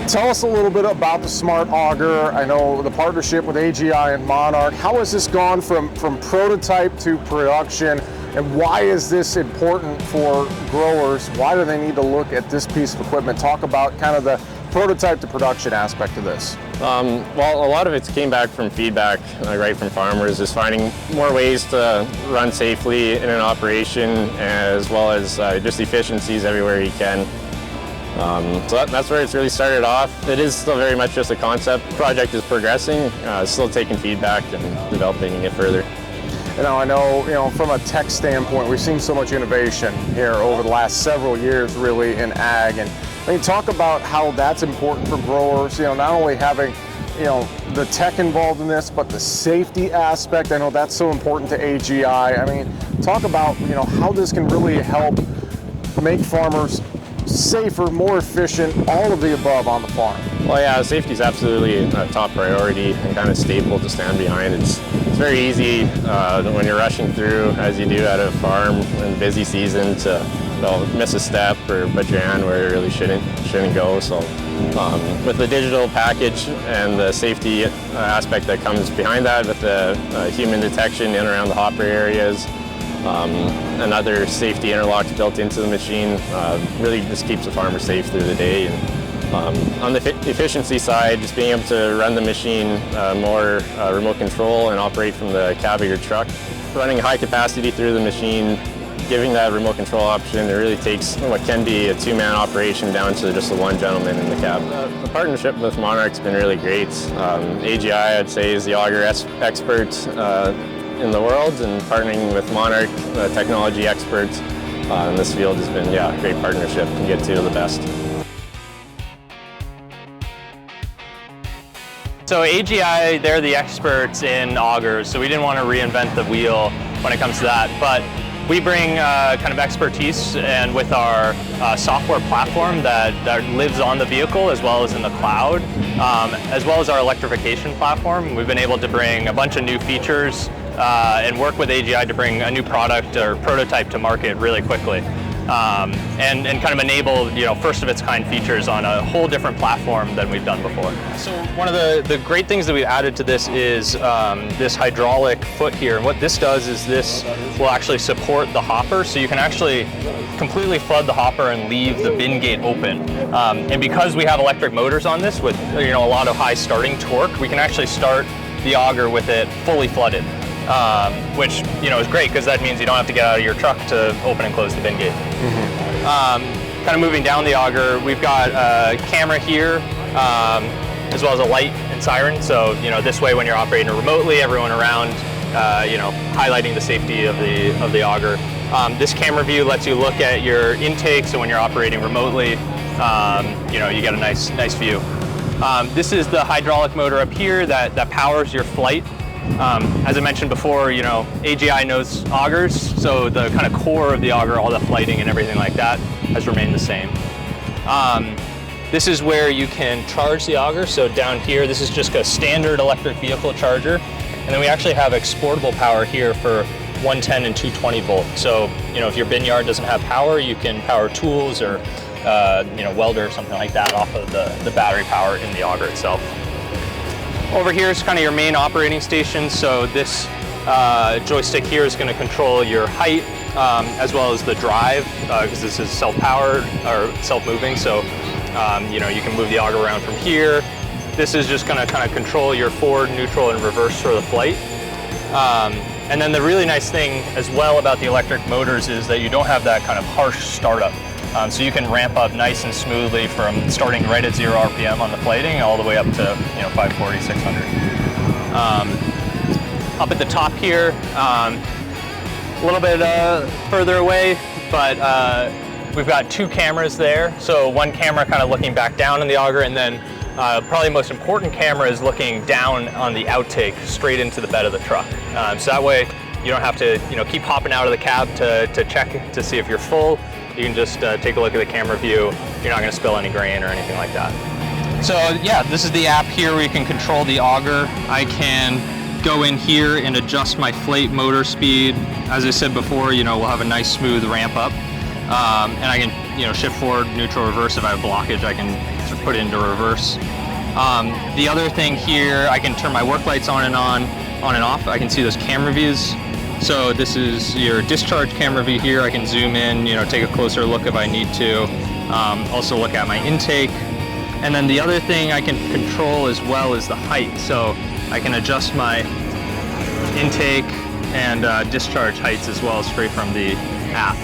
Tell us a little bit about the Smart Auger. I know the partnership with AGI and Monarch. How has this gone from prototype to production, and why is this important for growers? Why do they need to look at this piece of equipment? Talk about kind of the prototype to production aspect of this. Well, a lot of it came back from feedback, right from farmers, is finding more ways to run safely in an operation, as well as just efficiencies everywhere you can. So that's where it's really started off. It is still very much just a concept. The project is progressing, still taking feedback and developing it further. I know, from a tech standpoint, we've seen so much innovation here over the last several years, really, in ag. And talk about how that's important for growers. Not only having, the tech involved in this, but the safety aspect. I know that's so important to AGI. Talk about, how this can really help make farmers safer, more efficient, all of the above on the farm. Well, yeah, safety is absolutely a top priority and kind of staple to stand behind. It's very easy when you're rushing through, as you do at a farm in busy season, to miss a step or put your hand where it really shouldn't go. So with the digital package and the safety aspect that comes behind that, with the human detection in and around the hopper areas, and other safety interlocks built into the machine, really just keeps the farmer safe through the day. And on the efficiency side, just being able to run the machine more remote control and operate from the cab of your truck. Running high capacity through the machine, giving that remote control option, it really takes what can be a two-man operation down to just the one gentleman in the cab. The partnership with Monarch's been really great. AGI, I'd say, is the auger expert in the world, and partnering with Monarch, the technology experts in this field, has been, a great partnership to get to the best. So AGI, they're the experts in augers, so we didn't want to reinvent the wheel when it comes to that, but we bring kind of expertise, and with our software platform that lives on the vehicle as well as in the cloud, as well as our electrification platform, we've been able to bring a bunch of new features and work with AGI to bring a new product or prototype to market really quickly, and kind of enable first of its kind features on a whole different platform than we've done before. So one of the great things that we've added to this is this hydraulic foot here, and what this does is this will actually support the hopper, so you can actually completely flood the hopper and leave the bin gate open. And because we have electric motors on this with a lot of high starting torque, we can actually start the auger with it fully flooded. Which is great, because that means you don't have to get out of your truck to open and close the bin gate. Mm-hmm. Kind of moving down the auger, we've got a camera here, as well as a light and siren. So this way, when you're operating remotely, everyone around, highlighting the safety of the auger. This camera view lets you look at your intake, so when you're operating remotely, you get a nice view. This is the hydraulic motor up here that powers your flight. As I mentioned before, AGI knows augers, so the kind of core of the auger, all the flighting and everything like that, has remained the same. This is where you can charge the auger. So down here, this is just a standard electric vehicle charger. And then we actually have exportable power here for 110 and 220 volt. So, if your bin yard doesn't have power, you can power tools or, welder or something like that off of the battery power in the auger itself. Over here is kind of your main operating station. So this joystick here is going to control your height as well as the drive, because this is self-powered or self-moving. So you can move the auger around from here. This is just going to kind of control your forward, neutral, and reverse for the flight. And then the really nice thing as well about the electric motors is that you don't have that kind of harsh startup. So you can ramp up nice and smoothly from starting right at 0 RPM on the flighting all the way up to 540, 600. Up at the top here, a little bit further away, but we've got two cameras there. So one camera kind of looking back down on the auger, and then probably the most important camera is looking down on the outtake straight into the bed of the truck. So that way you don't have to keep hopping out of the cab to check to see if you're full. You can just take a look at the camera view. You're not going to spill any grain or anything like that. So yeah, this is the app here where you can control the auger. I can go in here and adjust my flight motor speed. As I said before, we'll have a nice smooth ramp up. And I can shift forward, neutral, reverse. If I have blockage, I can lights are put into reverse. The other thing here, I can turn my work lights on and off. I can see those camera views. So this is your discharge camera view here. I can zoom in, take a closer look if I need to. Also look at my intake. And then the other thing I can control as well is the height. So I can adjust my intake and discharge heights as well straight from the app.